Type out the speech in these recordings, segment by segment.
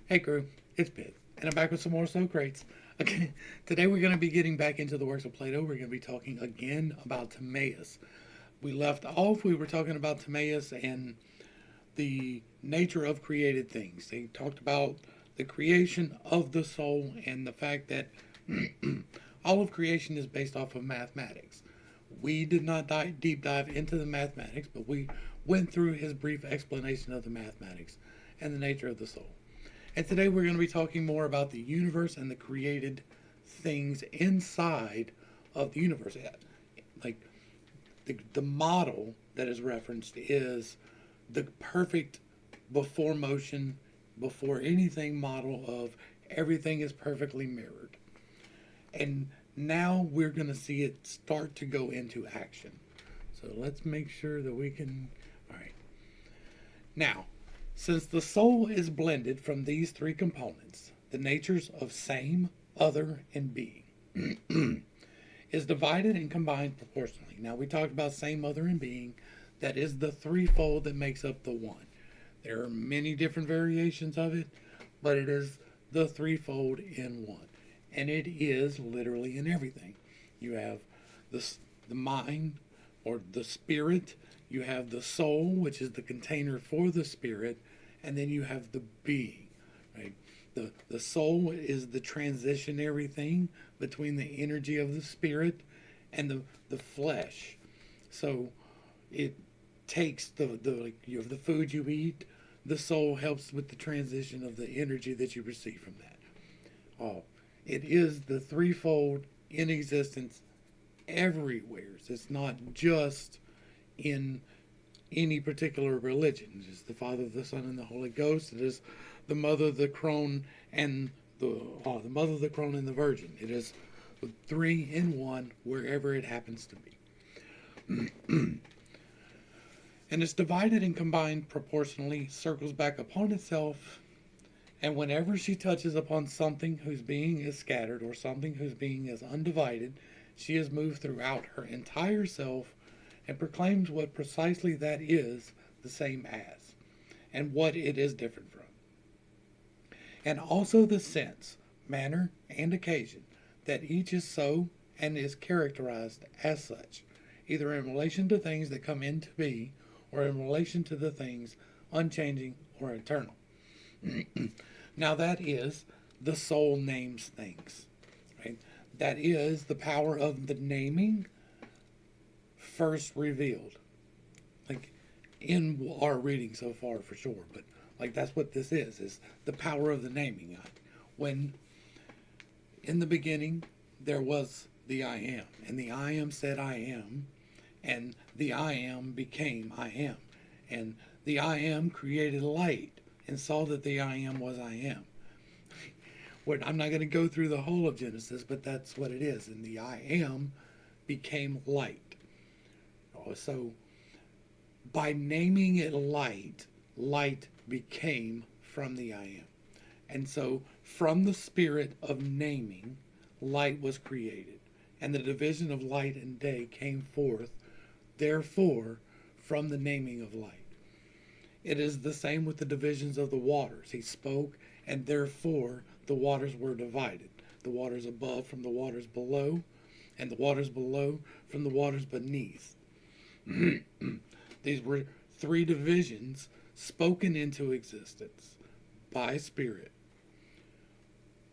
Hey crew, it's Pitt, and I'm back with some more Socrates. Okay, today we're going to be getting back into the works of Plato. We're going to be talking again about Timaeus. We left off, we were talking about Timaeus and the nature of created things. They talked about the creation of the soul and the fact that all of creation is based off of mathematics. We did not deep dive into the mathematics, but we went through his brief explanation of the mathematics and the nature of the soul. And today we're going to be talking more about the universe and the created things inside of the universe. Like the model that is referenced is the perfect before motion, before anything model of everything is perfectly mirrored. And now we're going to see it start to go into action. So let's make sure that we can. All right. Now, since the soul is blended from these three components, the natures of same, other, and being, is divided and combined proportionally. Now, we talked about same, other, and being. That is the threefold that makes up the one. There are many different variations of it, but it is the threefold in one. And it is literally in everything. You have the, the mind or the spirit, you have the soul, which is the container for the spirit, and then you have the being, right? The soul is the transitionary thing between the energy of the spirit and the flesh. So it takes the like you have the food you eat, the soul helps with the transition of the energy that you receive from that. Oh, it is the threefold in existence everywhere. It's not just in any particular religion. It is the Father, the Son, and the Holy Ghost. It is the Mother, the Crone, and the Mother, the Crone, and the Virgin. It is three in one wherever it happens to be. And it's divided and combined proportionally, circles back upon itself, and whenever she touches upon something whose being is scattered or something whose being is undivided, she is moved throughout her entire self and proclaims what precisely that is the same as, and what it is different from. And also the sense, manner, and occasion that each is so and is characterized as such, either in relation to things that come into be or in relation to the things unchanging or eternal. Now that is the soul names things, right? That is the power of the naming first revealed, like in our reading so far for sure. But like that's what this is the power of the naming. When in the beginning there was the I am, and the I am said I am, and the I am became I am, and the I am created light and saw that the I am was I am. I'm not going to go through the whole of Genesis, but that's what it is. And the I am became light. So by naming it light, light became from the I am. And so from the spirit of naming, light was created. And the division of light and day came forth, therefore, from the naming of light. It is the same with the divisions of the waters. He spoke, and therefore the waters were divided. The waters above from the waters below, and the waters below from the waters beneath. These were three divisions spoken into existence by Spirit.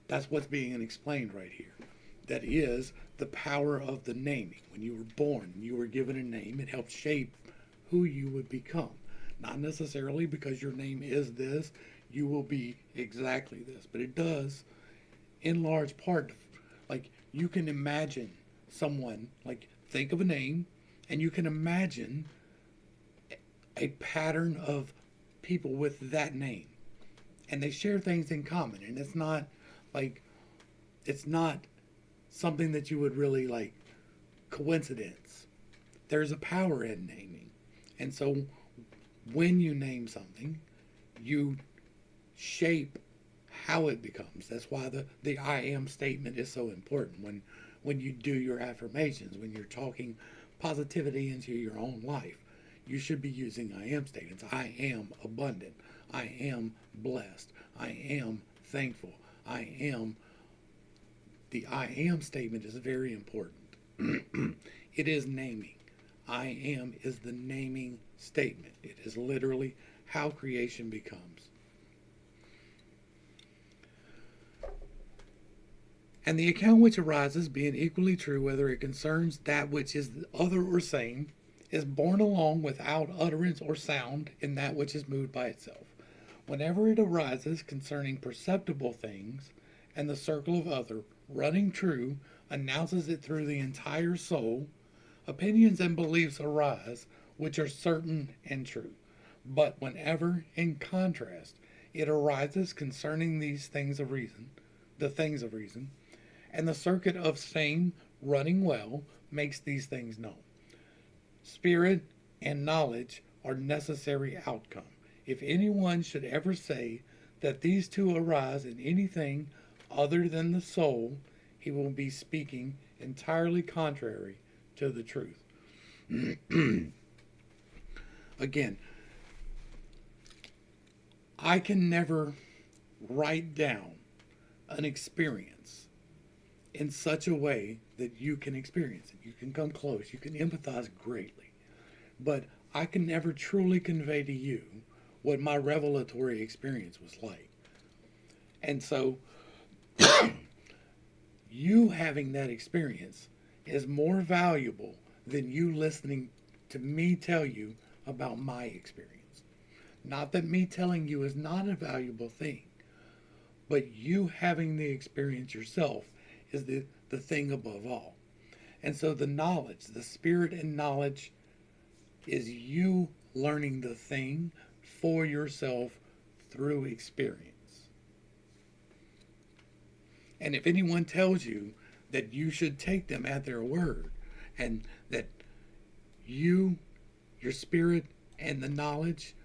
That's what's being explained right here. That is the power of the naming. When you were born, you were given a name. It helped shape who you would become. Not necessarily because your name is this, you will be exactly this. But it does, in large part, like you can imagine someone, like think of a name, and you can imagine a pattern of people with that name. And they share things in common. And like, it's not something that you would really like coincidence. There's a power in naming. And so when you name something, you shape how it becomes. That's why the I am statement is so important when you do your affirmations, when you're talking positivity into your own life. You should be using I am statements. I am abundant. I am blessed. I am thankful. I am. The I am statement is very important. It is naming. I am is the naming statement. It is literally how creation becomes. And the account which arises, being equally true, whether it concerns that which is other or same, is borne along without utterance or sound in that which is moved by itself. Whenever it arises concerning perceptible things, and the circle of other, running true, announces it through the entire soul, opinions and beliefs arise, which are certain and true. But whenever, in contrast, it arises concerning these things of reason, the things of reason, and the circuit of same running well makes these things known. Spirit and knowledge are necessary outcome. If anyone should ever say that these two arise in anything other than the soul, he will be speaking entirely contrary to the truth. Again, I can never write down an experience in such a way that you can experience it. You can come close. You can empathize greatly. But I can never truly convey to you what my revelatory experience was like. And so, you having that experience is more valuable than you listening to me tell you about my experience. Not that me telling you is not a valuable thing, but you having the experience yourself is the thing above all. And so the knowledge, the spirit and knowledge is you learning the thing for yourself through experience. And if anyone tells you that you should take them at their word and that you, your spirit, and the knowledge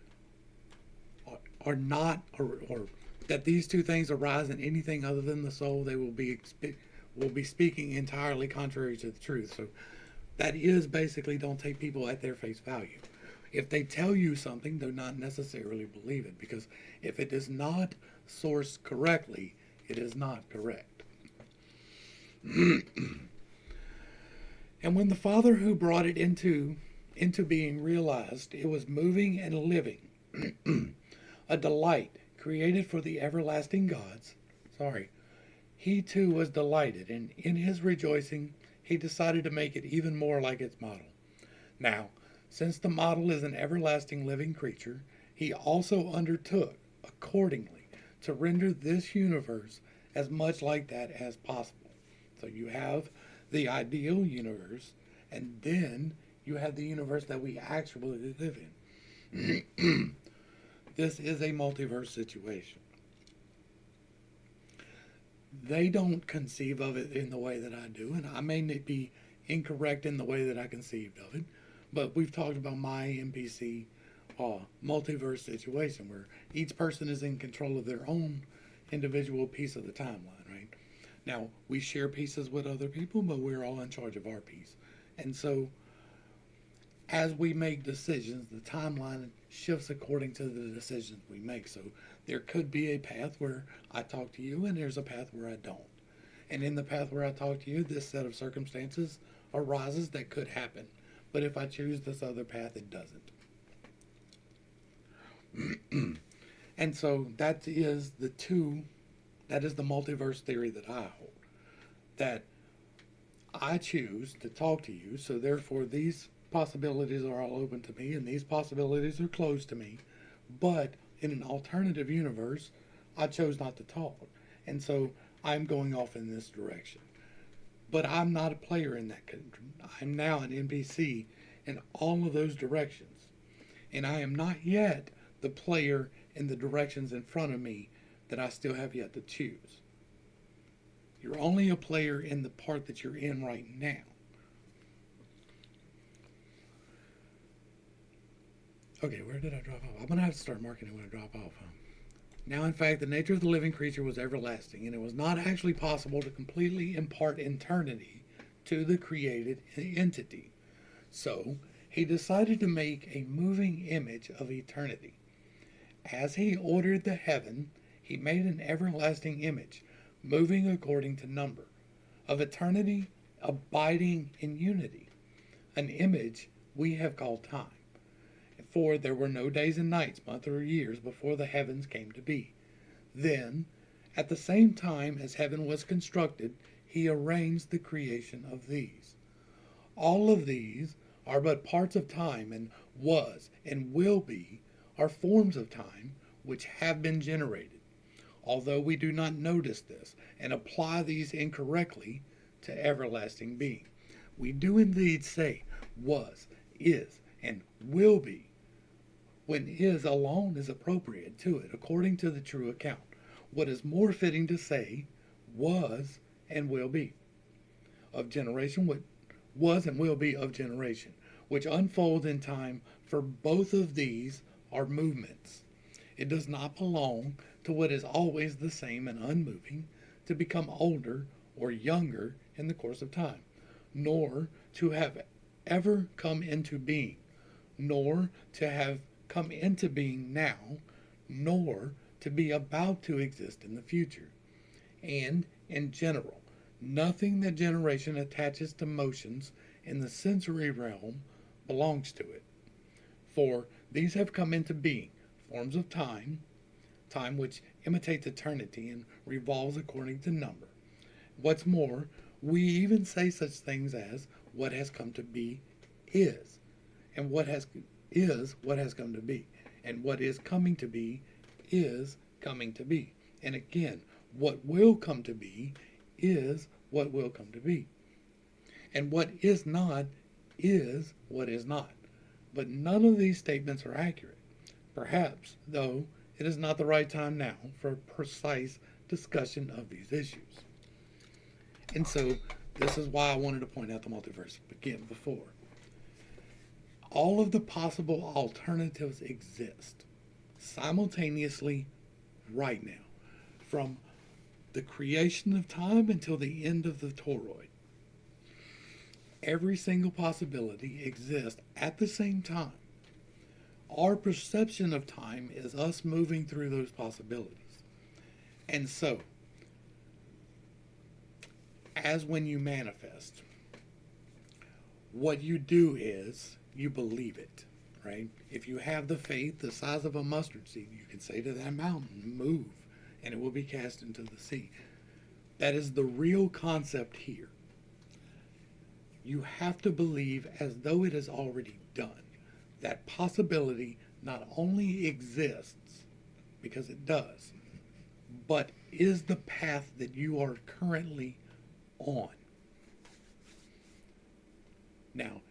are not, or that these two things arise in anything other than the soul, they will be speaking entirely contrary to the truth. So that is basically, don't take people at their face value. If they tell you something, do not necessarily believe it, because if it is not sourced correctly, it is not correct. And when the Father who brought it into being realized, it was moving and living, a delight created for the everlasting gods. He too was delighted, and in his rejoicing, he decided to make it even more like its model. Now, since the model is an everlasting living creature, he also undertook, accordingly, to render this universe as much like that as possible. So you have the ideal universe, and then you have the universe that we actually live in. This is a multiverse situation. They don't conceive of it in the way that I do, and I may be incorrect in the way that I conceived of it, but we've talked about my NPC multiverse situation where each person is in control of their own individual piece of the timeline, right? Now, we share pieces with other people, but we're all in charge of our piece. And so, as we make decisions, the timeline shifts according to the decisions we make. So, there could be a path where I talk to you, and there's a path where I don't. And in the path where I talk to you, this set of circumstances arises that could happen. But if I choose this other path, it doesn't. And so that is the multiverse theory that I hold. That I choose to talk to you, so therefore these possibilities are all open to me, and these possibilities are closed to me. But in an alternative universe, I chose not to talk. And so I'm going off in this direction. But I'm not a player in that country. I'm now an NPC in all of those directions. And I am not yet the player in the directions in front of me that I still have yet to choose. You're only a player in the part that you're in right now. Okay, where did I drop off? I'm going to have to start marking it when I drop off. Now, in fact, the nature of the living creature was everlasting, and it was not actually possible to completely impart eternity to the created entity. So, he decided to make a moving image of eternity. As he ordered the heaven, he made an everlasting image, moving according to number, of eternity, abiding in unity. An image we have called time. For there were no days and nights, months or years before the heavens came to be. Then, at the same time as heaven was constructed, he arranged the creation of these. All of these are but parts of time, and was and will be are forms of time which have been generated, although we do not notice this and apply these incorrectly to everlasting being. We do indeed say was, is, and will be, when is alone is appropriate to it according to the true account. What is more fitting to say was and will be of generation, what was and will be of generation, which unfolds in time, for both of these are movements. It does not belong to what is always the same and unmoving to become older or younger in the course of time, nor to have ever come into being, nor to have come into being now, nor to be about to exist in the future. And, in general, nothing that generation attaches to motions in the sensory realm belongs to it. For these have come into being, forms of time, time which imitates eternity and revolves according to number. What's more, we even say such things as what has come to be is, and what has come to be, and what is coming to be is coming to be. And again, what will come to be is what will come to be. And what is not is what is not. But none of these statements are accurate. Perhaps, though, it is not the right time now for a precise discussion of these issues. And so, this is why I wanted to point out the multiverse again before. All of the possible alternatives exist simultaneously right now, from the creation of time until the end of the toroid. Every single possibility exists at the same time. Our perception of time is us moving through those possibilities. And so, as when you manifest, what you do is you believe it, right? If you have the faith the size of a mustard seed, you can say to that mountain, move, and it will be cast into the sea. That is the real concept here. You have to believe as though it is already done. That possibility not only exists, because it does, but is the path that you are currently on. Now,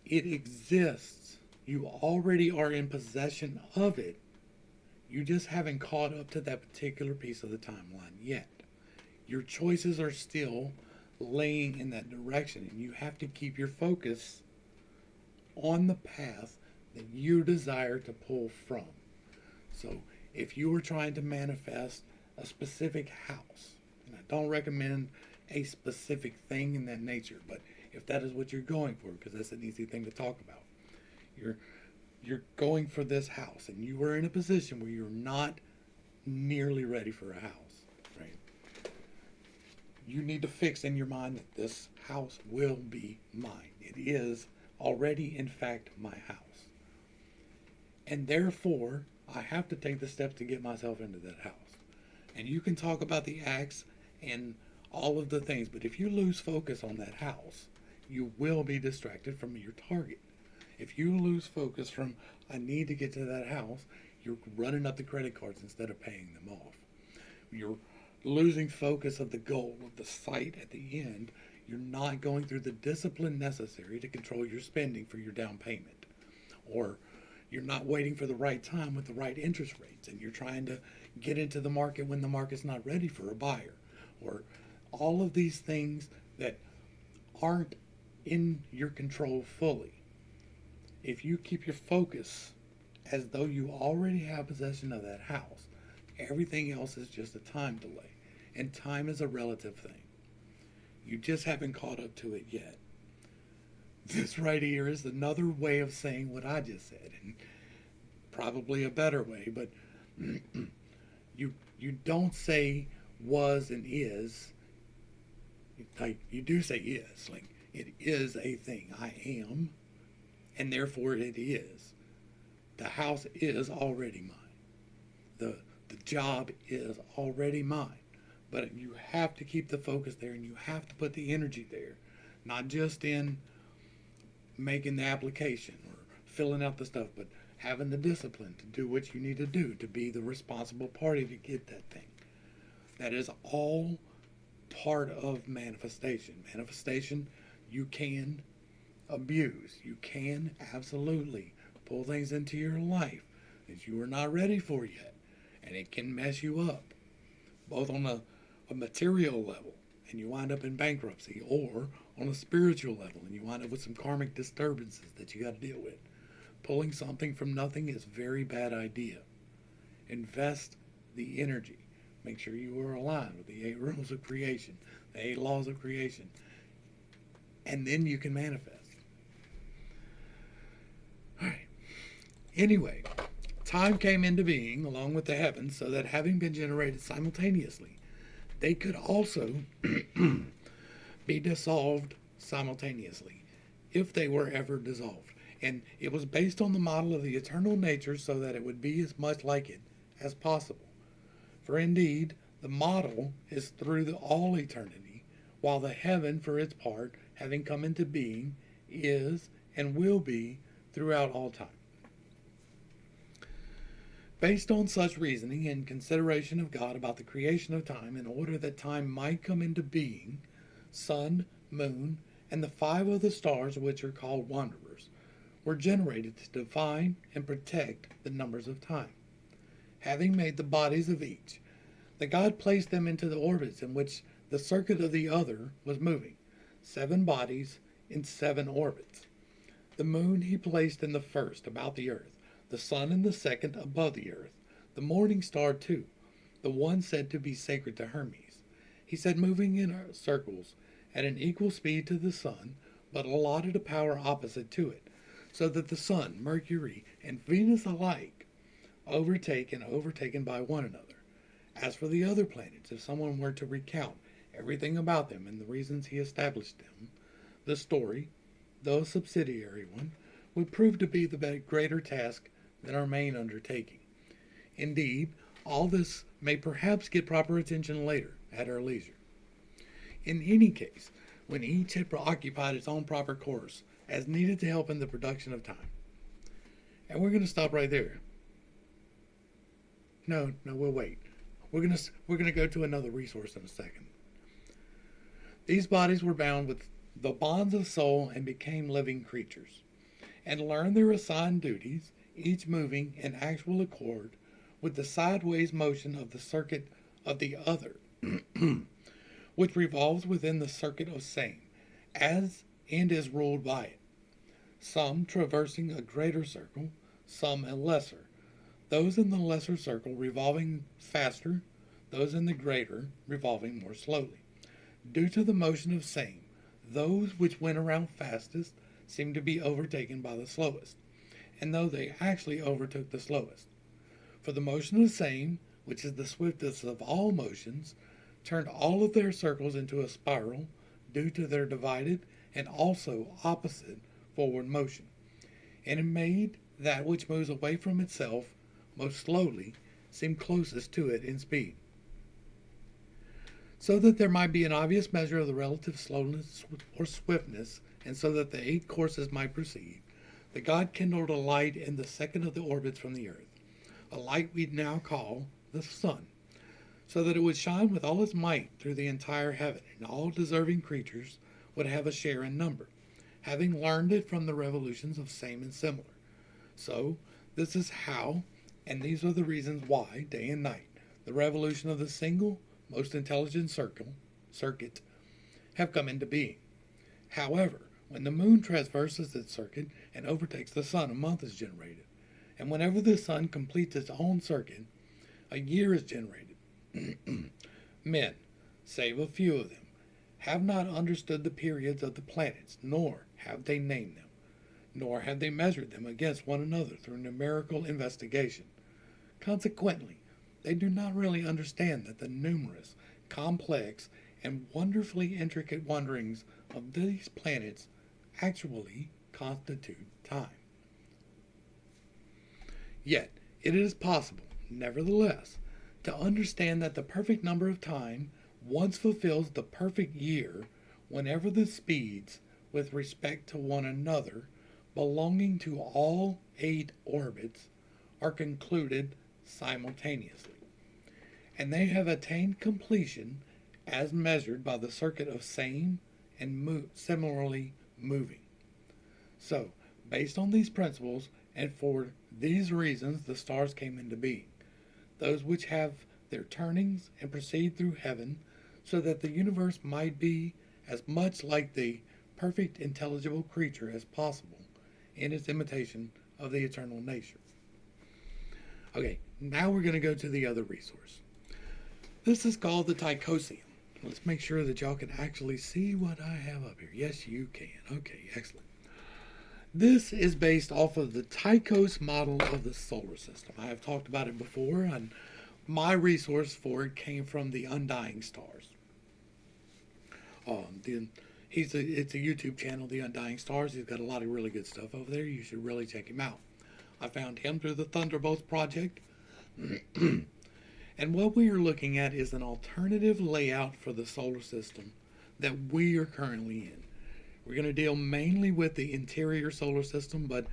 it exists. You already are in possession of it. You just haven't caught up to that particular piece of the timeline yet. Your choices are still laying in that direction, and you have to keep your focus on the path that you desire to pull from. So if you are trying to manifest a specific house, and I don't recommend a specific thing in that nature, but if that is what you're going for, because that's an easy thing to talk about, you're going for this house, and you are in a position where you're not nearly ready for a house, right? You need to fix in your mind that this house will be mine. It is already, in fact, my house. And therefore, I have to take the steps to get myself into that house. And you can talk about the acts and all of the things, but if you lose focus on that house, you will be distracted from your target. If you lose focus from, I need to get to that house, you're running up the credit cards instead of paying them off. You're losing focus of the goal, of the sight at the end. You're not going through the discipline necessary to control your spending for your down payment. Or you're not waiting for the right time with the right interest rates, and you're trying to get into the market when the market's not ready for a buyer. Or all of these things that aren't in your control fully. If you keep your focus as though you already have possession of that house, everything else is just a time delay. And time is a relative thing. You just haven't caught up to it yet. This right here is another way of saying what I just said. And probably a better way, but you don't say was and is. Like, you do say is, like, it is a thing. I am, and therefore it is. The house is already mine. The job is already mine. But you have to keep the focus there, and you have to put the energy there, not just in making the application or filling out the stuff, but having the discipline to do what you need to do to be the responsible party to get that thing. That is all part of manifestation. Manifestation, you can abuse. You can absolutely pull things into your life that you are not ready for yet. And it can mess you up, both on a material level, and you wind up in bankruptcy, or on a spiritual level, and you wind up with some karmic disturbances that you got to deal with. Pulling something from nothing is a very bad idea. Invest the energy. Make sure you are aligned with the 8 rules of creation, the 8 laws of creation, and then you can manifest. All right. Anyway, time came into being along with the heavens, so that having been generated simultaneously, they could also be dissolved simultaneously if they were ever dissolved. And it was based on the model of the eternal nature so that it would be as much like it as possible. For indeed, the model is through all eternity, while the heaven, for its part, having come into being, is and will be throughout all time. Based on such reasoning and consideration of God about the creation of time, in order that time might come into being, sun, moon, and the 5 other stars, which are called wanderers, were generated to define and protect the numbers of time. Having made the bodies of each, the God placed them into the orbits in which the circuit of the other was moving, 7 bodies in 7 orbits. The moon he placed in the first about the earth, the sun in the second above the earth, the morning star too, the one said to be sacred to Hermes. He said moving in circles at an equal speed to the sun, but allotted a power opposite to it, so that the sun, Mercury, and Venus alike overtake and overtaken by one another. As for the other planets, if someone were to recount everything about them and the reasons he established them, the story, though a subsidiary one, would prove to be the greater task than our main undertaking. Indeed, all this may perhaps get proper attention later, at our leisure. In any case, when each had occupied its own proper course, as needed to help in the production of time. And we're going to stop right there. No, we'll wait. We're going to go to another resource in a second. These bodies were bound with the bonds of soul and became living creatures, and learned their assigned duties, each moving in actual accord with the sideways motion of the circuit of the other, which revolves within the circuit of same, as and is ruled by it. Some traversing a greater circle, some a lesser, those in the lesser circle revolving faster, those in the greater revolving more slowly. Due to the motion of same, those which went around fastest seemed to be overtaken by the slowest, and though they actually overtook the slowest. For the motion of same, which is the swiftest of all motions, turned all of their circles into a spiral due to their divided and also opposite forward motion, and it made that which moves away from itself most slowly seem closest to it in speed. So that there might be an obvious measure of the relative slowness or swiftness, and so that the 8 courses might proceed, the God kindled a light in the second of the orbits from the earth, a light we now call the sun, so that it would shine with all its might through the entire heaven, and all deserving creatures would have a share in number, having learned it from the revolutions of same and similar. So, this is how, and these are the reasons why, day and night, the revolution of the single, most intelligent circuit, have come into being. However, when the moon traverses its circuit and overtakes the sun, a month is generated. And whenever the sun completes its own circuit, a year is generated. Men, save a few of them, have not understood the periods of the planets, nor have they named them. nor have they measured them against one another through numerical investigation. Consequently, they do not really understand that the numerous, complex, and wonderfully intricate wanderings of these planets actually constitute time. Yet, it is possible, nevertheless, to understand that the perfect number of time once fulfills the perfect year whenever the speeds, with respect to one another, belonging to all 8 orbits, are concluded simultaneously, and they have attained completion as measured by the circuit of same and similarly moving. So, based on these principles, and for these reasons the stars came into being, those which have their turnings and proceed through heaven, so that the universe might be as much like the perfect intelligible creature as possible in its imitation of the eternal nature. Okay, now we're going to go to the other resource. This is called the Tychosium. Let's make sure that y'all can actually see what I have up here. Yes, you can. Okay, excellent. This is based off of the Tychos model of the solar system. I have talked about it before, and my resource for it came from the Undying Stars. It's a YouTube channel, The Undying Stars. He's got a lot of really good stuff over there. You should really check him out. I found him through the Thunderbolts project. And what we are looking at is an alternative layout for the solar system that we are currently in. We're going to deal mainly with the interior solar system, but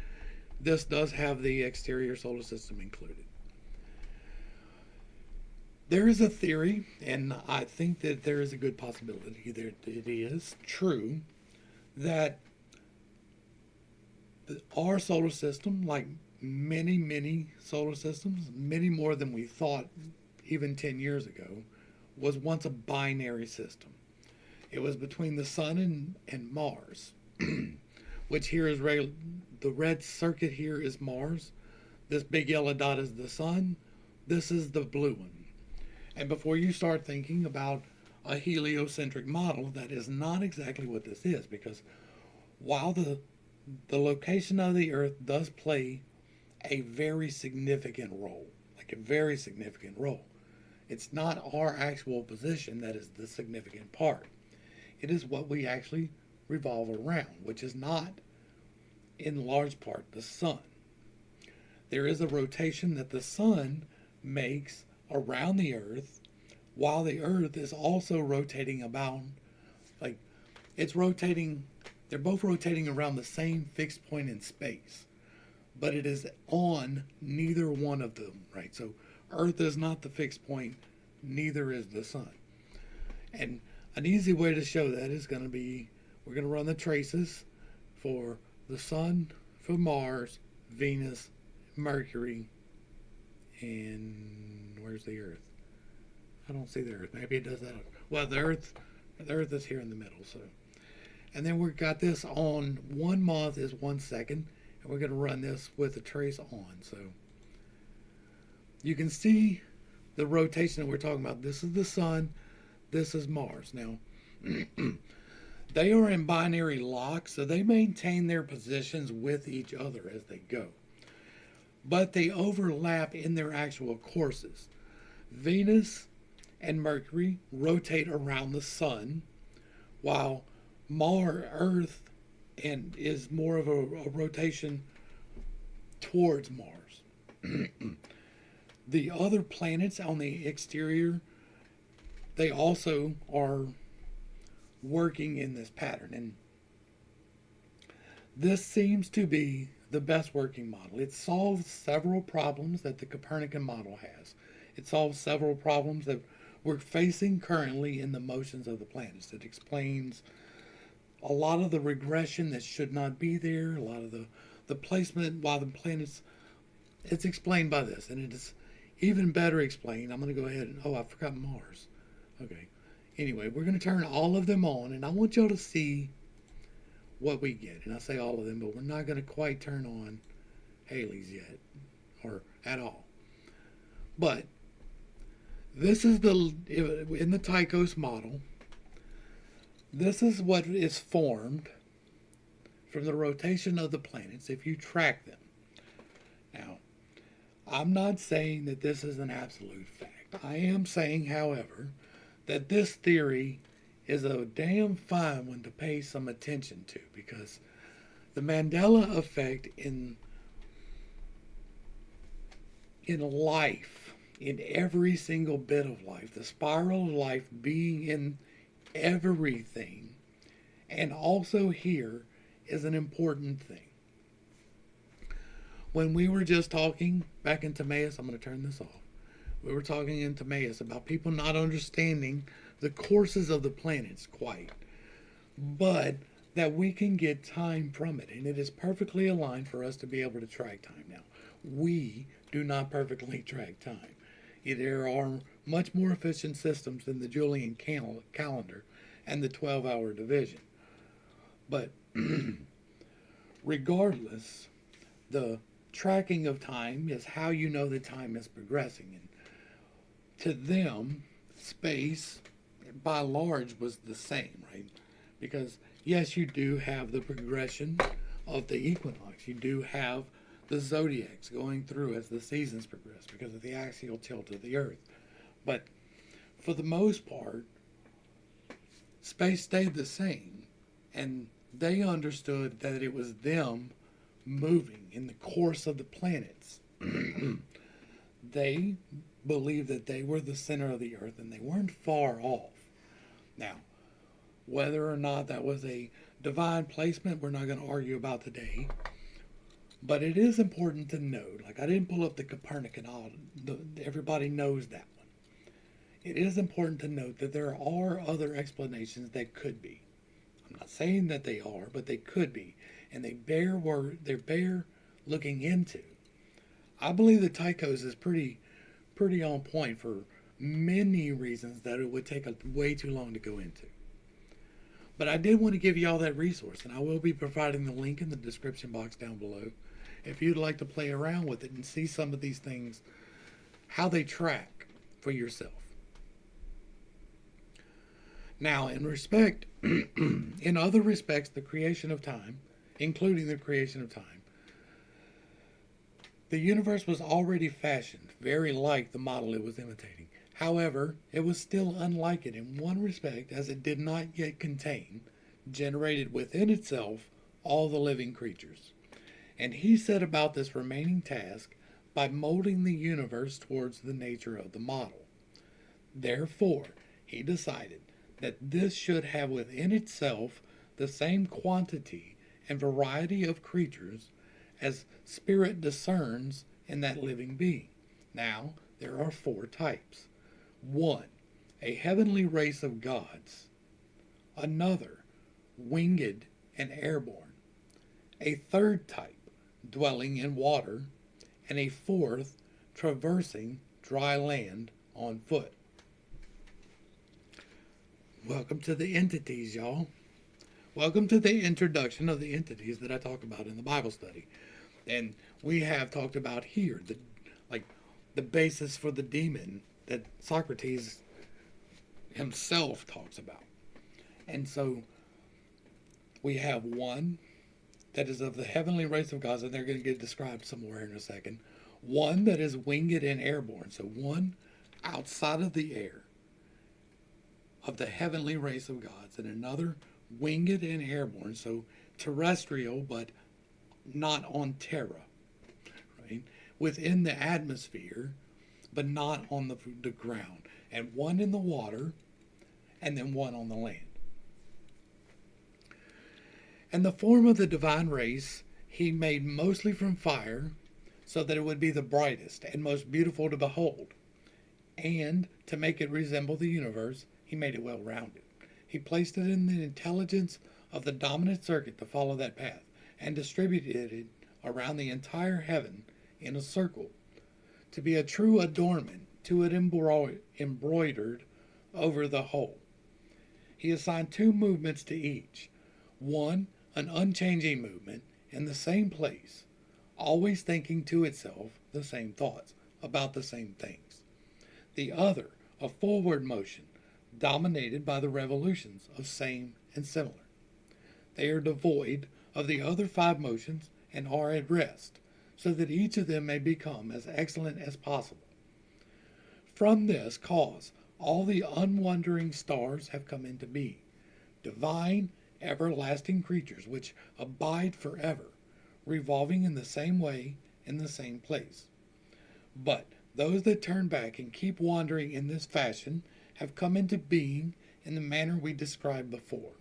this does have the exterior solar system included. There is a theory, and I think that there is a good possibility that it is true, that our solar system, like many solar systems, many more than we thought even 10 years ago, was once a binary system. It was between the sun and Mars, which here is the red circuit here is Mars. This big yellow dot is the sun. This is the blue one. And before you start thinking about a heliocentric model, that is not exactly what this is, because while the location of the Earth does play a very significant role, it's not our actual position that is the significant part. It is what we actually revolve around, which is not, in large part, the sun. There is a rotation that the sun makes around the Earth, while the Earth is also rotating about, they're both rotating around the same fixed point in space, but it is on neither one of them, right? So Earth is not the fixed point, neither is the sun. And an easy way to show that is going to be, we're going to run the traces for the sun, for Mars, Venus, Mercury, and where's the Earth? I don't see the Earth. Maybe it does that. Well, the Earth is here in the middle. So, and then we've got this on 1 month is 1 second, and we're going to run this with the trace on. So you can see the rotation that we're talking about. This is the sun. This is Mars. Now, they are in binary lock, so they maintain their positions with each other as they go. But they overlap in their actual courses. Venus and Mercury rotate around the sun, while Earth is more of a rotation towards Mars. The other planets on the exterior, they also are working in this pattern, and this seems to be the best working model. It solves several problems that the Copernican model has. It solves several problems that we're facing currently in the motions of the planets. It explains a lot of the regression that should not be there, a lot of the placement while the planets, it's explained by this, and it is even better explained. I'm going to go ahead and, I forgot Mars. Okay. Anyway, we're going to turn all of them on, and I want y'all to see what we get. And I say all of them, but we're not going to quite turn on Halley's yet, or at all. But this is in the Tychos model, this is what is formed from the rotation of the planets if you track them. Now, I'm not saying that this is an absolute fact. I am saying, however, that this theory is a damn fine one to pay some attention to, because the Mandela effect in life, in every single bit of life, the spiral of life being in everything, and also here, is an important thing. When we were just talking back in Timaeus, I'm going to turn this off. We were talking in Timaeus about people not understanding the courses of the planets quite, but that we can get time from it, and it is perfectly aligned for us to be able to track time. Now, we do not perfectly track time. There are much more efficient systems than the Julian calendar and the 12-hour division. But regardless, the tracking of time is how you know that time is progressing. And to them, space, by large, was the same, right? Because, yes, you do have the progression of the equinox. You do have the zodiacs going through as the seasons progress because of the axial tilt of the Earth. But for the most part, space stayed the same. And they understood that it was them moving in the course of the planets. They believed that they were the center of the Earth and they weren't far off. Now, whether or not that was a divine placement, we're not going to argue about today. But it is important to note, like I didn't pull up the Copernican, everybody knows that one. It is important to note that there are other explanations that could be. I'm not saying that they are, but they could be. And they bear looking into. I believe that Tychos is pretty on point for many reasons that it would take way too long to go into. But I did want to give you all that resource, and I will be providing the link in the description box down below if you'd like to play around with it and see some of these things, how they track for yourself. Now, in other respects, the creation of time, including the creation of time, the universe was already fashioned, very like the model it was imitating. However, it was still unlike it in one respect, as it did not yet contain, generated within itself, all the living creatures. And he set about this remaining task by molding the universe towards the nature of the model. Therefore, he decided that this should have within itself the same quantity and variety of creatures as spirit discerns in that living being. Now, there are 4 types. 1, a heavenly race of gods. Another, winged and airborne. A 3rd type, dwelling in water. And a 4th, traversing dry land on foot. Welcome to the entities, y'all. Welcome to the introduction of the entities that I talk about in the Bible study. And we have talked about here the basis for the demon that Socrates himself talks about. And so we have one that is of the heavenly race of gods, and they're going to get described somewhere in a second. One that is winged and airborne, so one outside of the air of the heavenly race of gods, and another winged and airborne, so terrestrial but not on terra, right? Within the atmosphere, but not on the ground. And one in the water, and then one on the land. And the form of the divine race he made mostly from fire, so that it would be the brightest and most beautiful to behold. And to make it resemble the universe, he made it well-rounded. He placed it in the intelligence of the dominant circuit to follow that path, and distributed it around the entire heaven in a circle, to be a true adornment to it embroidered over the whole. He assigned 2 movements to each. One, an unchanging movement in the same place, always thinking to itself the same thoughts about the same things. The other, a forward motion, dominated by the revolutions of same and similar. They are devoid of the other five motions and are at rest, so that each of them may become as excellent as possible. From this cause, all the unwandering stars have come into being, divine, everlasting creatures which abide forever, revolving in the same way in the same place. But those that turn back and keep wandering in this fashion have come into being in the manner we described before.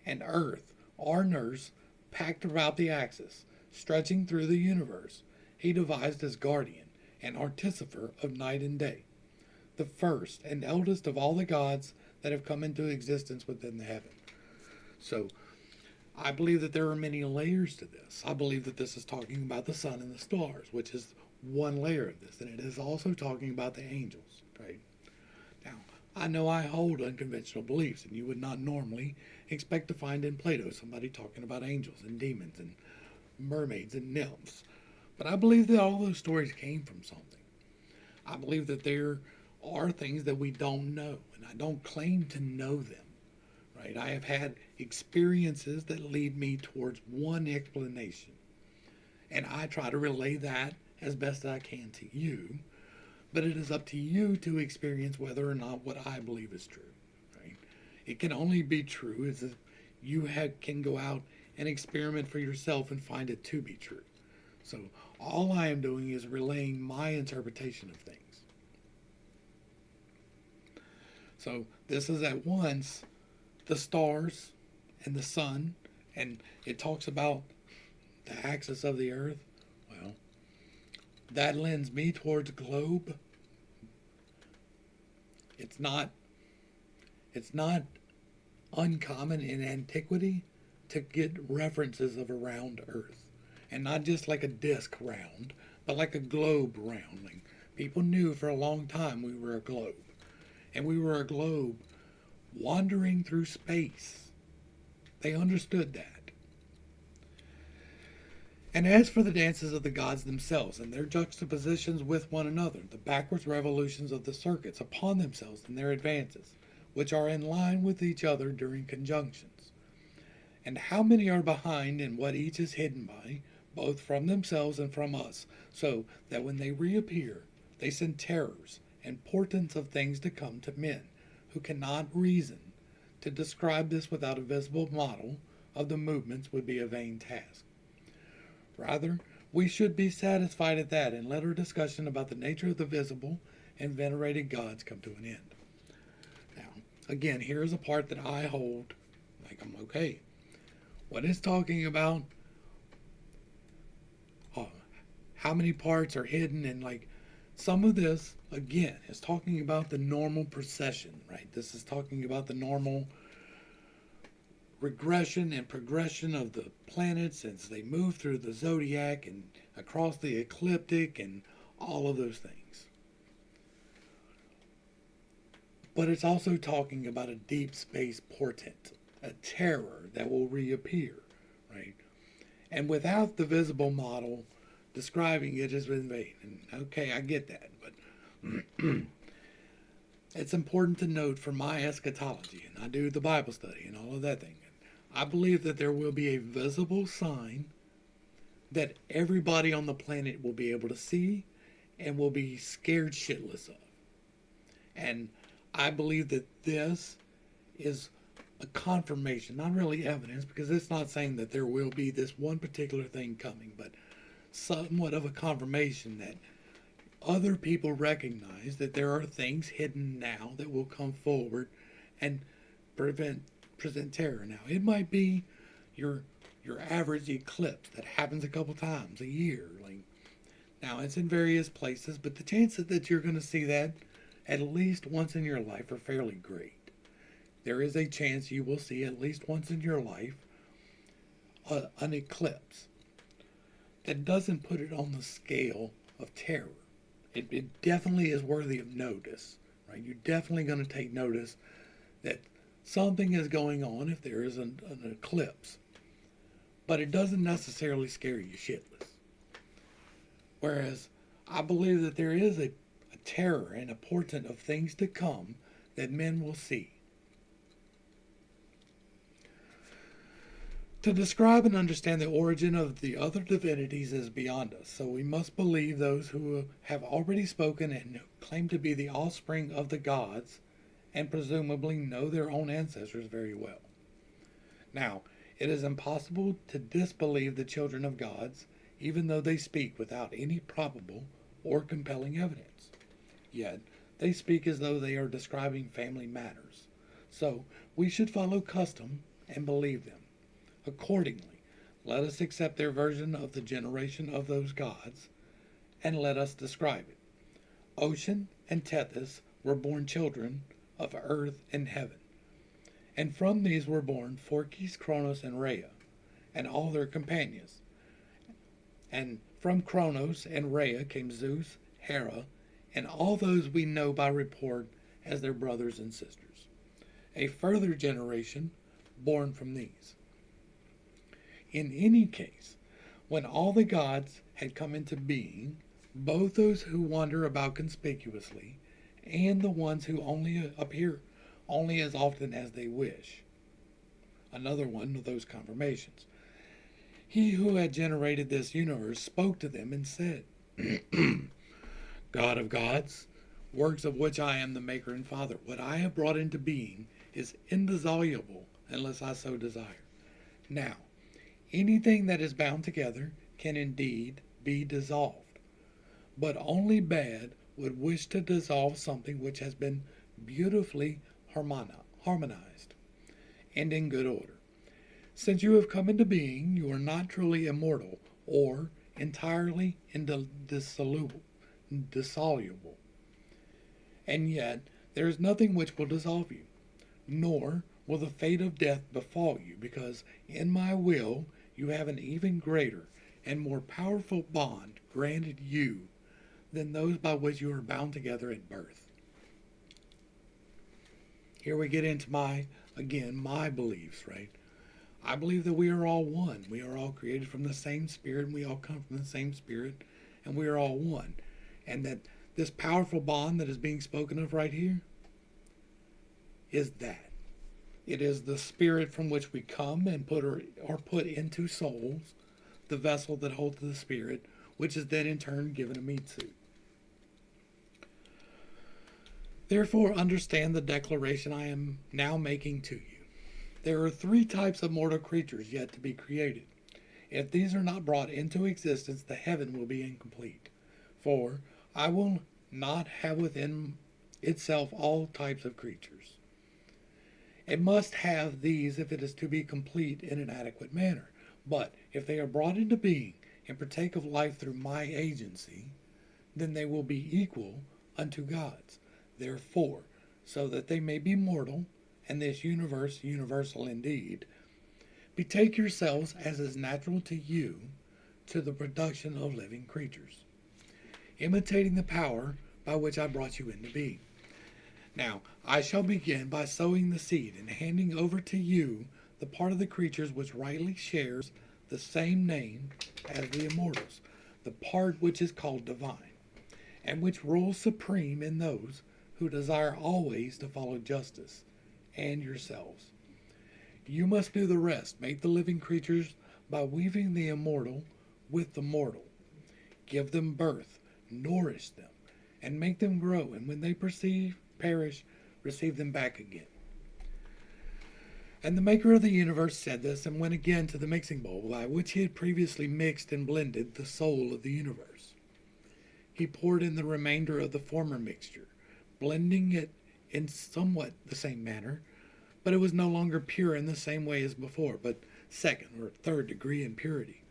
And earth, our nurse, packed about the axis, stretching through the universe, he devised as guardian and artificer of night and day, the first and eldest of all the gods that have come into existence within the heaven. So, I believe that there are many layers to this. I believe that this is talking about the sun and the stars, which is one layer of this, and it is also talking about the angels, right? Now, I know I hold unconventional beliefs, and you would not normally expect to find in Plato somebody talking about angels and demons and mermaids and nymphs. But I believe that all those stories came from something. I believe that there are things that we don't know, and I don't claim to know them, right? I have had experiences that lead me towards one explanation, and I try to relay that as best I can to you, but it is up to you to experience whether or not what I believe is true, right? It can only be true as if you can go out and experiment for yourself and find it to be true. So all I am doing is relaying my interpretation of things. So this is at once the stars and the sun, and it talks about the axis of the earth. Well, that lends me towards globe. It's not uncommon in antiquity to get references of a round earth, and not just like a disc round, but like a globe rounding. People knew for a long time we were a globe, and we were a globe wandering through space. They understood that. And as for the dances of the gods themselves and their juxtapositions with one another, the backwards revolutions of the circuits upon themselves and their advances, which are in line with each other during conjunctions, and how many are behind in what each is hidden by, both from themselves and from us, so that when they reappear, they send terrors and portents of things to come to men who cannot reason. To describe this without a visible model of the movements would be a vain task. Rather, we should be satisfied at that and let our discussion about the nature of the visible and venerated gods come to an end. Now, again, here's a part that I hold like I'm okay. What it's talking about, how many parts are hidden, and like some of this, again, is talking about the normal procession, right? This is talking about the normal regression and progression of the planets as they move through the zodiac and across the ecliptic and all of those things. But it's also talking about a deep space portent, a terror that will reappear, right? And without the visible model, describing it is in vain. And okay, I get that, but it's important to note for my eschatology, and I do the Bible study and all of that thing. I believe that there will be a visible sign that everybody on the planet will be able to see and will be scared shitless of. And I believe that this is a confirmation, not really evidence, because it's not saying that there will be this one particular thing coming, but somewhat of a confirmation that other people recognize that there are things hidden now that will come forward and present terror. Now, it might be your average eclipse that happens a couple times a year. Like, now, it's in various places, but the chances that you're going to see that at least once in your life are fairly great. There is a chance you will see at least once in your life an eclipse. That doesn't put it on the scale of terror. It definitely is worthy of notice, right? You're definitely going to take notice that something is going on if there is an eclipse. But it doesn't necessarily scare you shitless. Whereas I believe that there is a terror and a portent of things to come that men will see. To describe and understand the origin of the other divinities is beyond us, so we must believe those who have already spoken and who claim to be the offspring of the gods and presumably know their own ancestors very well. Now, it is impossible to disbelieve the children of gods, even though they speak without any probable or compelling evidence. Yet, they speak as though they are describing family matters. So, we should follow custom and believe them. Accordingly, let us accept their version of the generation of those gods, and let us describe it. Ocean and Tethys were born children of earth and heaven, and from these were born Phorkys, Kronos, and Rhea, and all their companions. And from Kronos and Rhea came Zeus, Hera, and all those we know by report as their brothers and sisters. A further generation born from these. In any case, when all the gods had come into being, both those who wander about conspicuously and the ones who only appear only as often as they wish. Another one of those confirmations. He who had generated this universe spoke to them and said, God of gods, works of which I am the maker and father, what I have brought into being is indissoluble unless I so desire. Now, anything that is bound together can indeed be dissolved, but only bad would wish to dissolve something which has been beautifully harmonized and in good order. Since you have come into being, you are not truly immortal or entirely indissoluble, and yet there is nothing which will dissolve you, nor will the fate of death befall you, because in my will you have an even greater and more powerful bond granted you than those by which you are bound together at birth. Here we get into my beliefs, right? I believe that we are all one. We are all created from the same spirit, and we all come from the same spirit, and we are all one. And that this powerful bond that is being spoken of right here is that. It is the spirit from which we come and are put into souls, the vessel that holds the spirit, which is then in turn given a meat suit. Therefore, understand the declaration I am now making to you. There are 3 types of mortal creatures yet to be created. If these are not brought into existence, the heaven will be incomplete. For I will not have within itself all types of creatures. It must have these if it is to be complete in an adequate manner. But if they are brought into being and partake of life through my agency, then they will be equal unto gods. Therefore, so that they may be mortal, and this universe universal indeed, betake yourselves, as is natural to you, to the production of living creatures, imitating the power by which I brought you into being. Now, I shall begin by sowing the seed and handing over to you the part of the creatures which rightly shares the same name as the immortals, the part which is called divine, and which rules supreme in those who desire always to follow justice, and yourselves. You must do the rest, make the living creatures by weaving the immortal with the mortal. Give them birth, nourish them, and make them grow, and when they perish, receive them back again. And the maker of the universe said this, and went again to the mixing bowl, by which he had previously mixed and blended the soul of the universe. He poured in the remainder of the former mixture, blending it in somewhat the same manner, but it was no longer pure in the same way as before, but second or third degree impurity.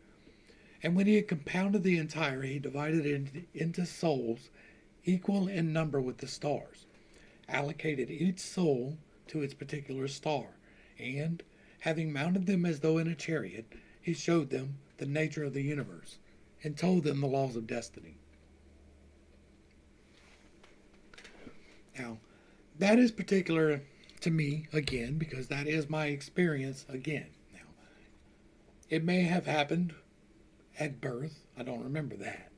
And when he had compounded the entire, he divided it into souls equal in number with the stars, allocated each soul to its particular star, and, having mounted them as though in a chariot, he showed them the nature of the universe, and told them the laws of destiny. Now, that is particular to me, again, because that is my experience, again. Now, it may have happened at birth. I don't remember that.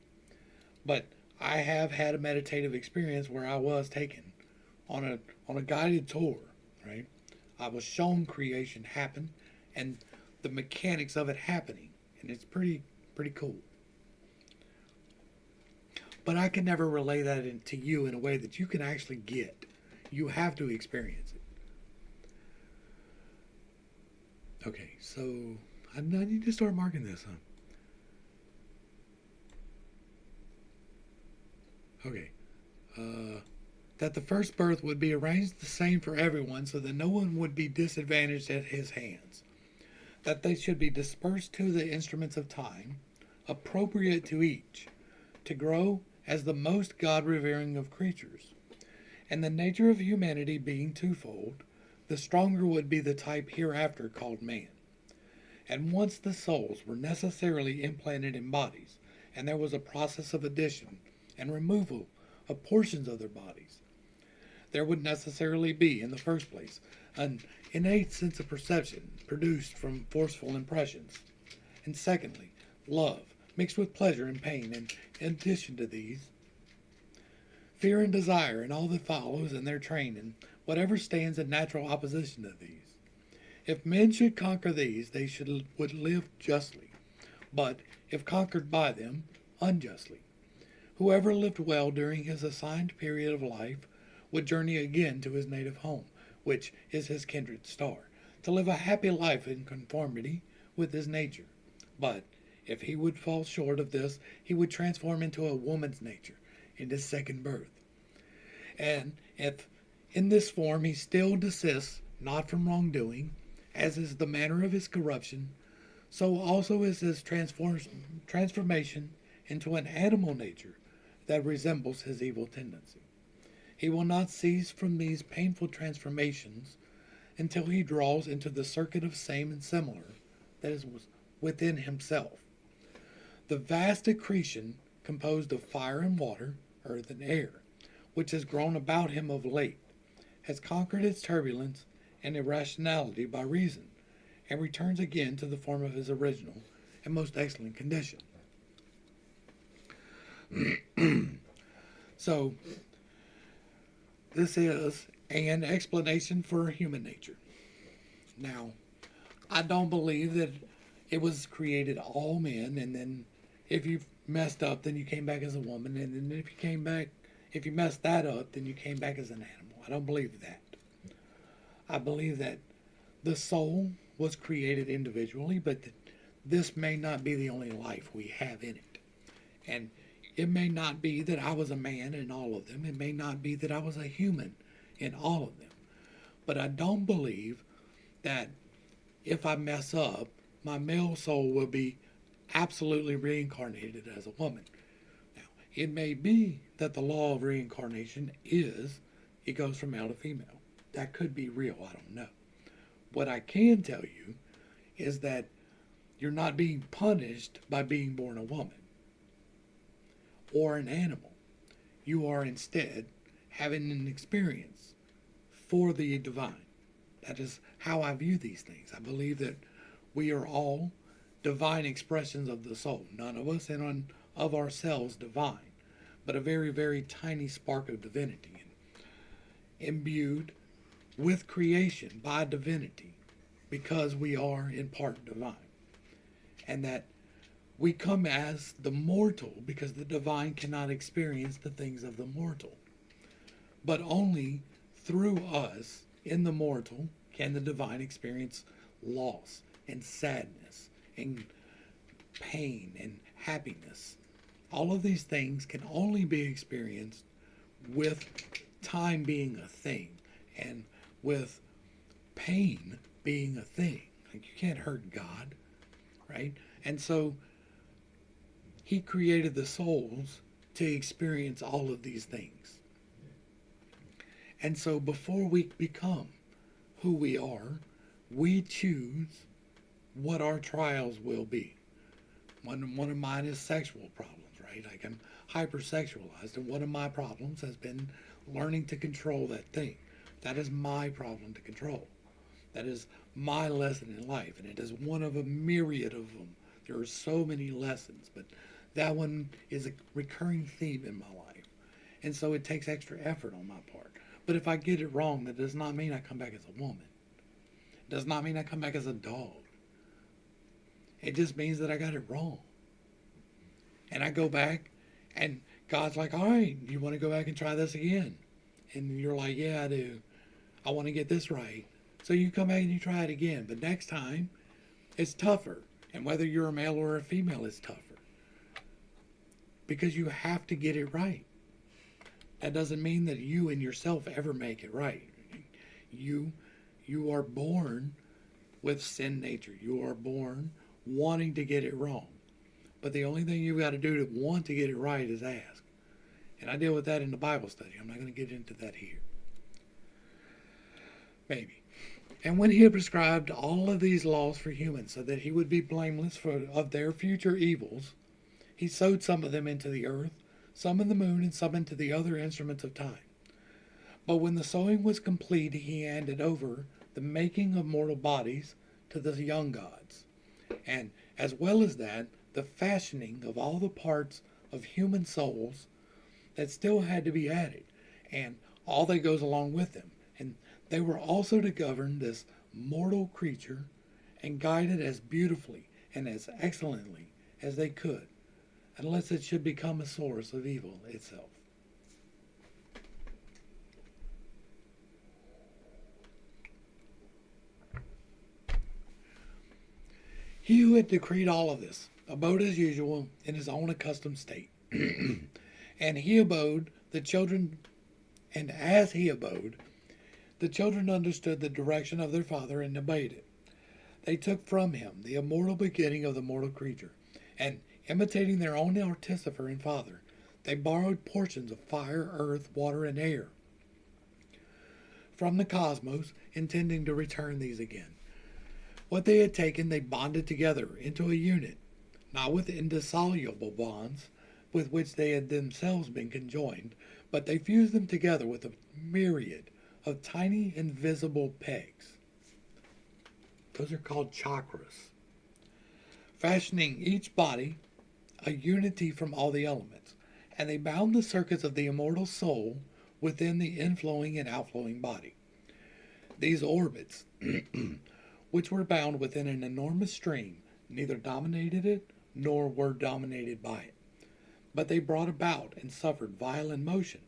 But I have had a meditative experience where I was taken on a guided tour, right? I was shown creation happen, and the mechanics of it happening, and it's pretty cool. But I can never relay that to you in a way that you can actually get. You have to experience it. Okay, so I need to start marking this, huh? Okay. That the first birth would be arranged the same for everyone so that no one would be disadvantaged at his hands. That they should be dispersed to the instruments of time, appropriate to each, to grow as the most God revering of creatures. And the nature of humanity being twofold, the stronger would be the type hereafter called man. And once the souls were necessarily implanted in bodies, and there was a process of addition and removal of portions of their bodies, there would necessarily be, in the first place, an innate sense of perception produced from forceful impressions, and secondly, love, mixed with pleasure and pain, and in addition to these, fear and desire, and all that follows in their train, and whatever stands in natural opposition to these. If men should conquer these, they would live justly, but if conquered by them, unjustly. Whoever lived well during his assigned period of life would journey again to his native home, which is his kindred star, to live a happy life in conformity with his nature. But if he would fall short of this, he would transform into a woman's nature in his second birth. And if in this form he still desists not from wrongdoing, as is the manner of his corruption, so also is his transformation into an animal nature that resembles his evil tendency. He will not cease from these painful transformations until he draws into the circuit of same and similar that is within himself. The vast accretion composed of fire and water, earth and air, which has grown about him of late, has conquered its turbulence and irrationality by reason, and returns again to the form of his original and most excellent condition. So, this is an explanation for human nature. Now, I don't believe that it was created all men, and then if you messed up, then you came back as a woman, and then if you messed that up, then you came back as an animal. I don't believe that. I believe that the soul was created individually, but this may not be the only life we have in it. And it may not be that I was a man in all of them. It may not be that I was a human in all of them. But I don't believe that if I mess up, my male soul will be absolutely reincarnated as a woman. Now, it may be that the law of reincarnation is it goes from male to female. That could be real. I don't know. What I can tell you is that you're not being punished by being born a woman or an animal. You are instead having an experience for the divine. That is how I view these things. I believe that we are all divine expressions of the soul. None of us and of ourselves divine, but a very, very tiny spark of divinity, imbued with creation by divinity, because we are in part divine. And that we come as the mortal because the divine cannot experience the things of the mortal. But only through us in the mortal can the divine experience loss and sadness and pain and happiness. All of these things can only be experienced with time being a thing and with pain being a thing. Like, you can't hurt God, right? And so he created the souls to experience all of these things. And so before we become who we are, we choose what our trials will be. One of mine is sexual problems, right? Like, I'm hypersexualized, and one of my problems has been learning to control that thing. That is my problem to control. That is my lesson in life, and it is one of a myriad of them. There are so many lessons, but that one is a recurring theme in my life. And so it takes extra effort on my part. But if I get it wrong, that does not mean I come back as a woman. It does not mean I come back as a dog. It just means that I got it wrong. And I go back, and God's like, all right, you want to go back and try this again? And you're like, yeah, I do. I want to get this right. So you come back and you try it again. But next time, it's tougher. And whether you're a male or a female, it's tougher. Because you have to get it right. That doesn't mean that you and yourself ever make it right. You are born with sin nature. You are born wanting to get it wrong. But the only thing you've got to do to want to get it right is ask. And I deal with that in the Bible study. I'm not going to get into that here. Maybe. And when he had prescribed all of these laws for humans so that he would be blameless of their future evils, he sowed some of them into the earth, some in the moon, and some into the other instruments of time. But when the sowing was complete, he handed over the making of mortal bodies to the young gods, and as well as that, the fashioning of all the parts of human souls that still had to be added, and all that goes along with them. And they were also to govern this mortal creature and guide it as beautifully and as excellently as they could, unless it should become a source of evil itself. He who had decreed all of this abode as usual in his own accustomed state. And he abode, the children, and as he abode, the children understood the direction of their father and obeyed it. They took from him the immortal beginning of the mortal creature, and imitating their own artificer and father, they borrowed portions of fire, earth, water, and air from the cosmos, intending to return these again. What they had taken, they bonded together into a unit, not with indissoluble bonds with which they had themselves been conjoined, but they fused them together with a myriad of tiny invisible pegs. Those are called chakras, fashioning each body a unity from all the elements, and they bound the circuits of the immortal soul within the inflowing and outflowing body. These orbits, which were bound within an enormous stream, neither dominated it nor were dominated by it, but they brought about and suffered violent motion.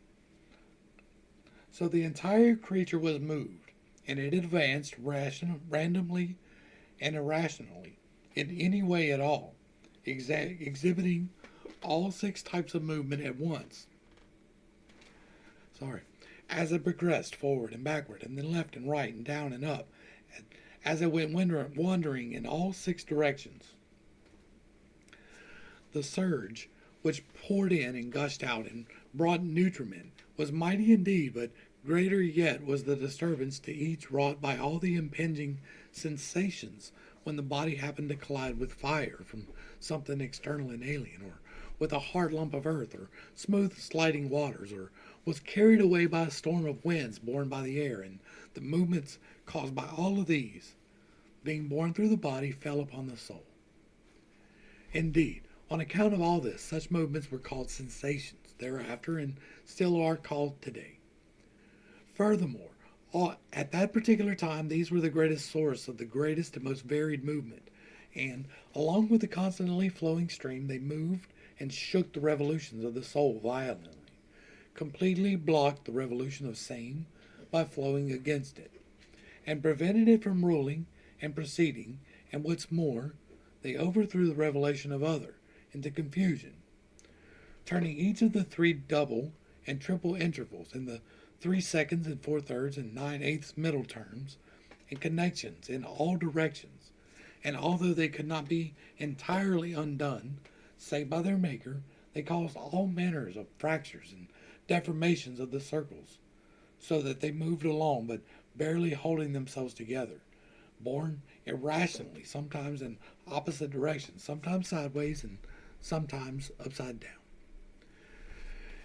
So the entire creature was moved, and it advanced randomly and irrationally in any way at all, exhibiting all 6 types of movement at once. As it progressed forward and backward, and then left and right and down and up, as it went wandering in all 6 directions. The surge, which poured in and gushed out and brought nutriment, was mighty indeed, but greater yet was the disturbance to each wrought by all the impinging sensations when the body happened to collide with fire from something external and alien, or with a hard lump of earth, or smooth sliding waters, or was carried away by a storm of winds borne by the air, and the movements caused by all of these, being borne through the body, fell upon the soul. Indeed, on account of all this, such movements were called sensations thereafter, and still are called today. Furthermore, at that particular time, these were the greatest source of the greatest and most varied movement, and, along with the constantly flowing stream, they moved and shook the revolutions of the soul violently, completely blocked the revolution of same by flowing against it, and prevented it from ruling and proceeding, and what's more, they overthrew the revelation of other into confusion, turning each of the 3 double and triple intervals in the 3 seconds and 4/3 and 9/8 middle terms and connections in all directions, and although they could not be entirely undone, save by their Maker, they caused all manners of fractures and deformations of the circles, so that they moved along but barely holding themselves together, borne irrationally, sometimes in opposite directions, sometimes sideways, and sometimes upside down.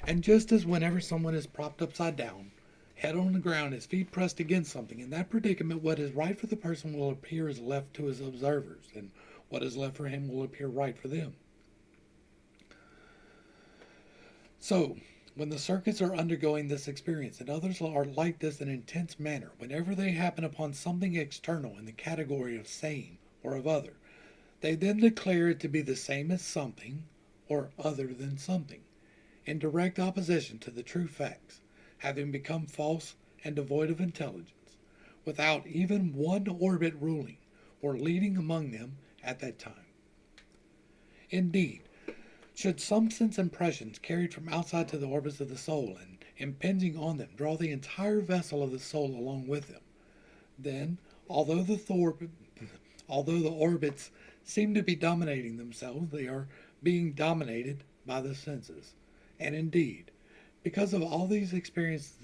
And just as whenever someone is propped upside down, head on the ground, his feet pressed against something, in that predicament what is right for the person will appear as left to his observers, and what is left for him will appear right for them. So, when the circuits are undergoing this experience, and others are like this in an intense manner, whenever they happen upon something external in the category of same or of other, They then declare it to be the same as something or other than something, in direct opposition to the true facts, having become false and devoid of intelligence, without even one orbit ruling or leading among them at that time. Indeed, should some sense impressions carried from outside to the orbits of the soul and impinging on them draw the entire vessel of the soul along with them, then, although the orbits seem to be dominating themselves, they are being dominated by the senses. And indeed, because of all these experiences,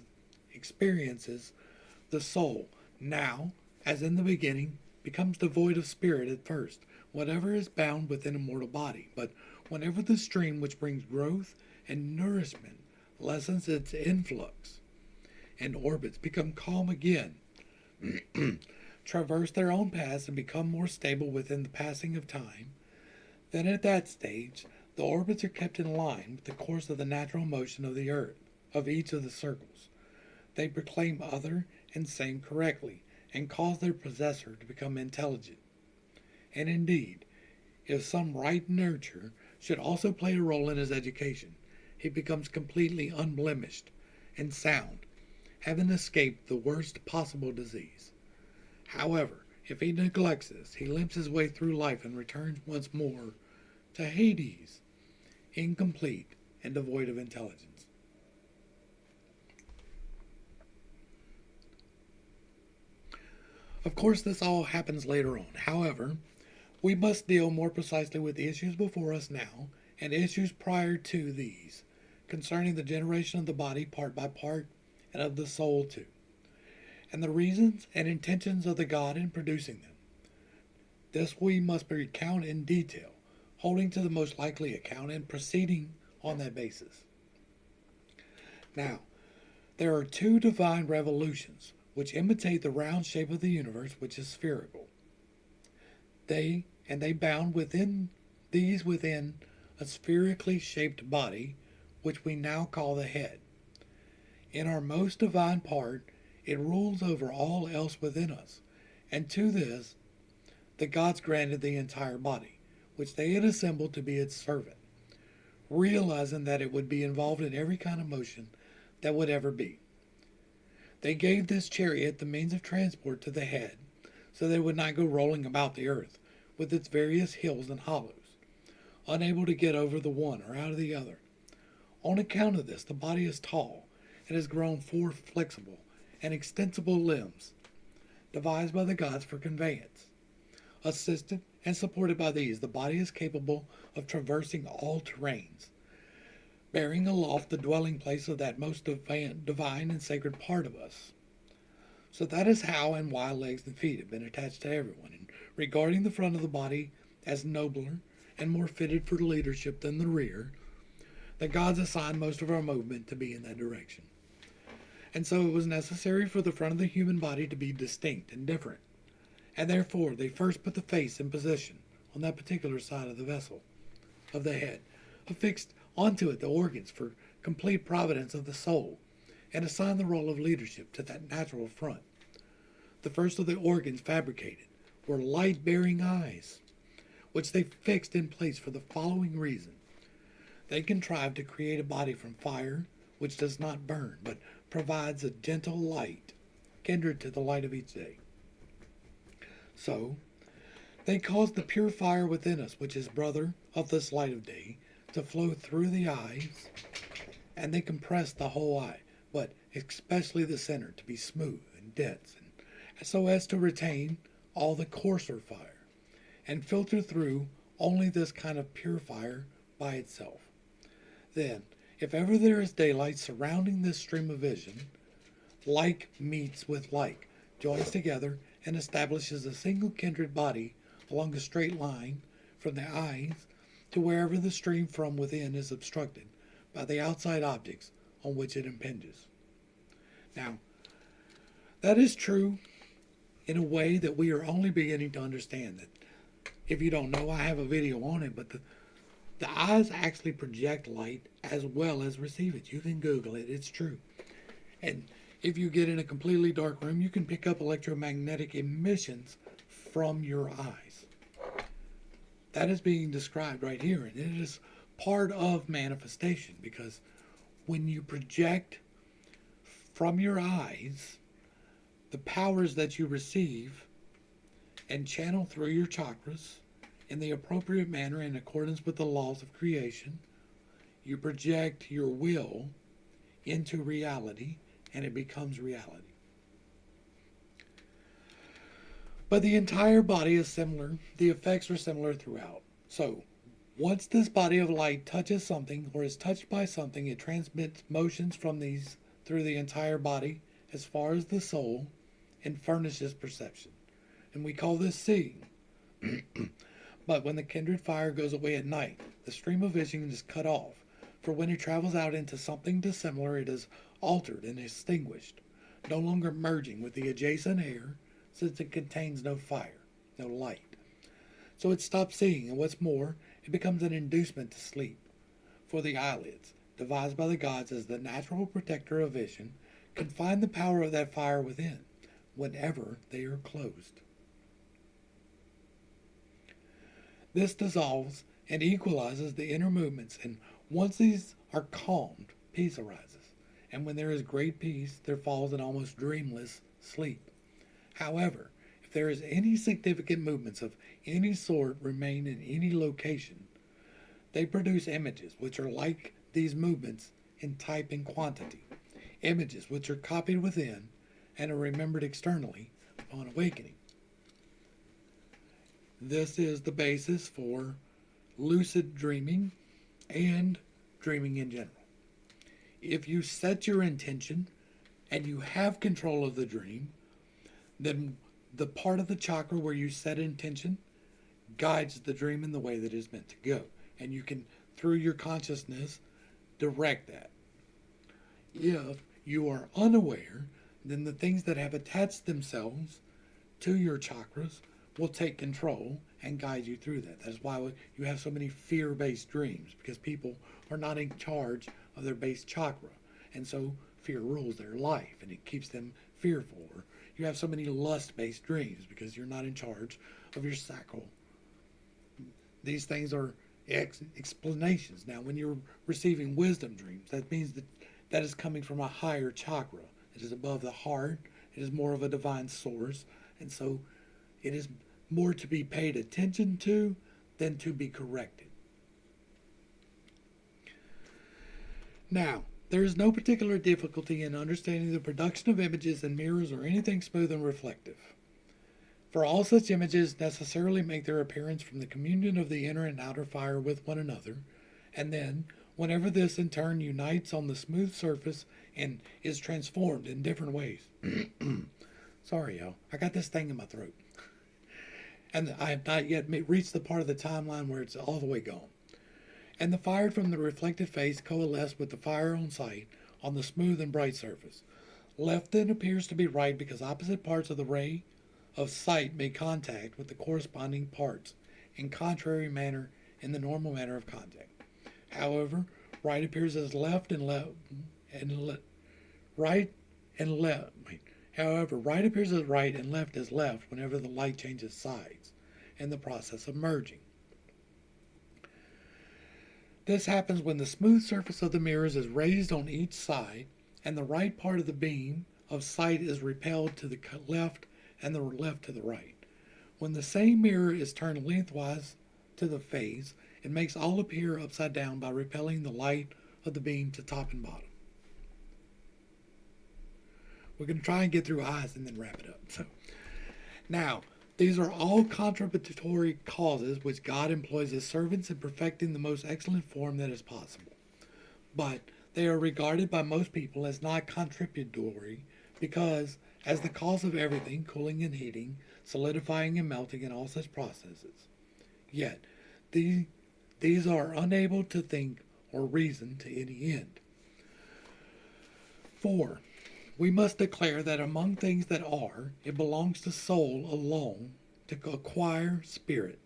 the soul, now, as in the beginning, becomes devoid of spirit at first, whatever is bound within a mortal body. But whenever the stream which brings growth and nourishment lessens its influx, and orbits become calm again, traverse their own paths and become more stable within the passing of time, then at that stage the orbits are kept in line with the course of the natural motion of the earth, of each of the circles. They proclaim other and same correctly, and cause their possessor to become intelligent. And indeed, if some right nurture should also play a role in his education, he becomes completely unblemished and sound, having escaped the worst possible disease. However, if he neglects this, he limps his way through life and returns once more to Hades, incomplete and devoid of intelligence. Of course, this all happens later on. However, we must deal more precisely with the issues before us now and issues prior to these, concerning the generation of the body part by part and of the soul too, and the reasons and intentions of the God in producing them. This we must recount in detail, holding to the most likely account and proceeding on that basis. Now, there are two divine revolutions which imitate the round shape of the universe, which is spherical. They bound within a spherically shaped body, which we now call the head. In our most divine part, it rules over all else within us, and to this the gods granted the entire body, which they had assembled to be its servant, realizing that it would be involved in every kind of motion that would ever be. They gave this chariot the means of transport to the head, so that it would not go rolling about the earth with its various hills and hollows, unable to get over the one or out of the other. On account of this, the body is tall and has grown four flexible and extensible limbs, devised by the gods for conveyance. Assisted and supported by these, the body is capable of traversing all terrains, bearing aloft the dwelling place of that most divine and sacred part of us. So that is how and why legs and feet have been attached to everyone, and regarding the front of the body as nobler and more fitted for leadership than the rear, the gods assigned most of our movement to be in that direction. And so it was necessary for the front of the human body to be distinct and different, and therefore they first put the face in position on that particular side of the vessel, of the head, affixed onto it the organs for complete providence of the soul, and assigned the role of leadership to that natural front. The first of the organs fabricated were light-bearing eyes, which they fixed in place for the following reason. They contrived to create a body from fire, which does not burn, but provides a gentle light, kindred to the light of each day. So, they caused the pure fire within us, which is brother of this light of day, to flow through the eyes, and they compressed the whole eye, but especially the center, to be smooth and dense, and so as to retain all the coarser fire, and filter through only this kind of pure fire by itself. Then, if ever there is daylight surrounding this stream of vision, like meets with like, joins together, and establishes a single kindred body along a straight line from the eyes to wherever the stream from within is obstructed by the outside objects on which it impinges. Now, that is true in a way that we are only beginning to understand. That if you don't know, I have a video on it, but the eyes actually project light as well as receive it. You can Google it, it's true. And if you get in a completely dark room, you can pick up electromagnetic emissions from your eyes. That is being described right here, and it is part of manifestation because when you project from your eyes the powers that you receive and channel through your chakras in the appropriate manner in accordance with the laws of creation, you project your will into reality and it becomes reality. But the entire body is similar. The effects are similar throughout. So, once this body of light touches something or is touched by something, it transmits motions from these through the entire body as far as the soul and furnishes perception. And we call this seeing. But when the kindred fire goes away at night, the stream of vision is cut off. For when it travels out into something dissimilar, it is altered and extinguished, no longer merging with the adjacent air, since it contains no fire, no light. So it stops seeing, and what's more, it becomes an inducement to sleep. For the eyelids, devised by the gods as the natural protector of vision, confine the power of that fire within, whenever they are closed. This dissolves and equalizes the inner movements, and once these are calmed, peace arises. And when there is great peace, there falls an almost dreamless sleep. However, if there is any significant movements of any sort remain in any location, they produce images which are like these movements in type and quantity, images which are copied within and are remembered externally upon awakening. This is the basis for lucid dreaming and dreaming in general. If you set your intention and you have control of the dream, then the part of the chakra where you set intention guides the dream in the way that it is meant to go. And you can, through your consciousness, direct that. If you are unaware, then the things that have attached themselves to your chakras will take control and guide you through that. That's why you have so many fear-based dreams, because people are not in charge of their base chakra. And so fear rules their life and it keeps them fearful. Or you have so many lust-based dreams because you're not in charge of your sacral. These things are explanations. Now, when you're receiving wisdom dreams, that means that is coming from a higher chakra. It is above the heart. It is more of a divine source. And so it is more to be paid attention to than to be corrected. Now, there is no particular difficulty in understanding the production of images in mirrors or anything smooth and reflective. For all such images necessarily make their appearance from the communion of the inner and outer fire with one another, and then, whenever this in turn unites on the smooth surface and is transformed in different ways. Sorry, y'all. I got this thing in my throat. And I have not yet reached the part of the timeline where it's all the way gone. And the fire from the reflected face coalesced with the fire on sight on the smooth and bright surface. Left then appears to be right because opposite parts of the ray of sight make contact with the corresponding parts in contrary manner in the normal manner of contact. However, right appears as left and left and right and left. However, right appears as right and left as left whenever the light changes sides in the process of merging. This happens when the smooth surface of the mirrors is raised on each side and the right part of the beam of sight is repelled to the left and the left to the right. When the same mirror is turned lengthwise to the face, it makes all appear upside down by repelling the light of the beam to top and bottom. We're going to try and get through eyes and then wrap it up. So, now, these are all contributory causes which God employs as servants in perfecting the most excellent form that is possible. But they are regarded by most people as not contributory because, as the cause of everything, cooling and heating, solidifying and melting, and all such processes. Yet, these are unable to think or reason to any end. 4. We must declare that among things that are, it belongs to soul alone to acquire spirit,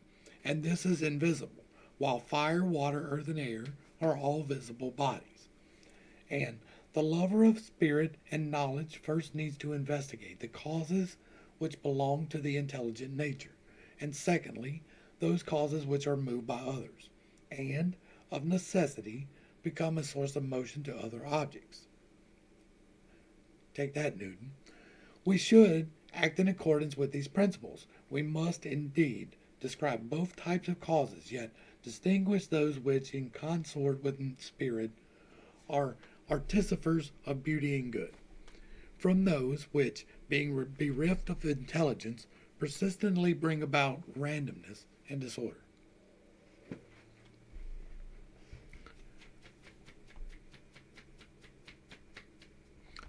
and this is invisible, while fire, water, earth, and air are all visible bodies. And the lover of spirit and knowledge first needs to investigate the causes which belong to the intelligent nature, and secondly, those causes which are moved by others, and, of necessity, become a source of motion to other objects. Take that, Newton. We should act in accordance with these principles. We must indeed describe both types of causes, yet distinguish those which, in consort with spirit, are artificers of beauty and good, from those which, being bereft of intelligence, persistently bring about randomness and disorder.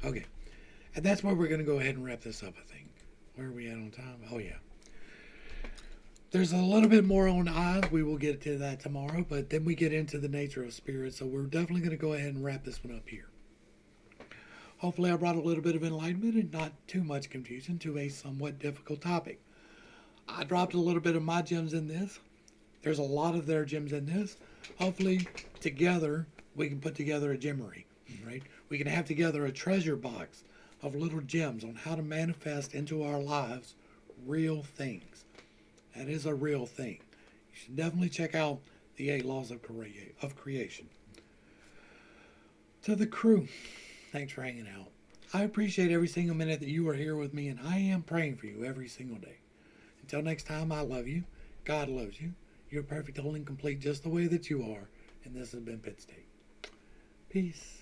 Okay, and that's where we're going to go ahead and wrap this up, I think. Where are we at on time? Oh, yeah. There's a little bit more on eyes. We will get to that tomorrow, but then we get into the nature of spirit, so we're definitely going to go ahead and wrap this one up here. Hopefully I brought a little bit of enlightenment and not too much confusion to a somewhat difficult topic. I dropped a little bit of my gems in this. There's a lot of their gems in this. Hopefully together we can put together a gemmery, right? We can have together a treasure box of little gems on how to manifest into our lives real things. That is a real thing. You should definitely check out the 8 Laws of Creation. To the crew, thanks for hanging out. I appreciate every single minute that you are here with me, and I am praying for you every single day. Until next time, I love you. God loves you. You're perfect, whole, and complete just the way that you are. And this has been Pitt State. Peace.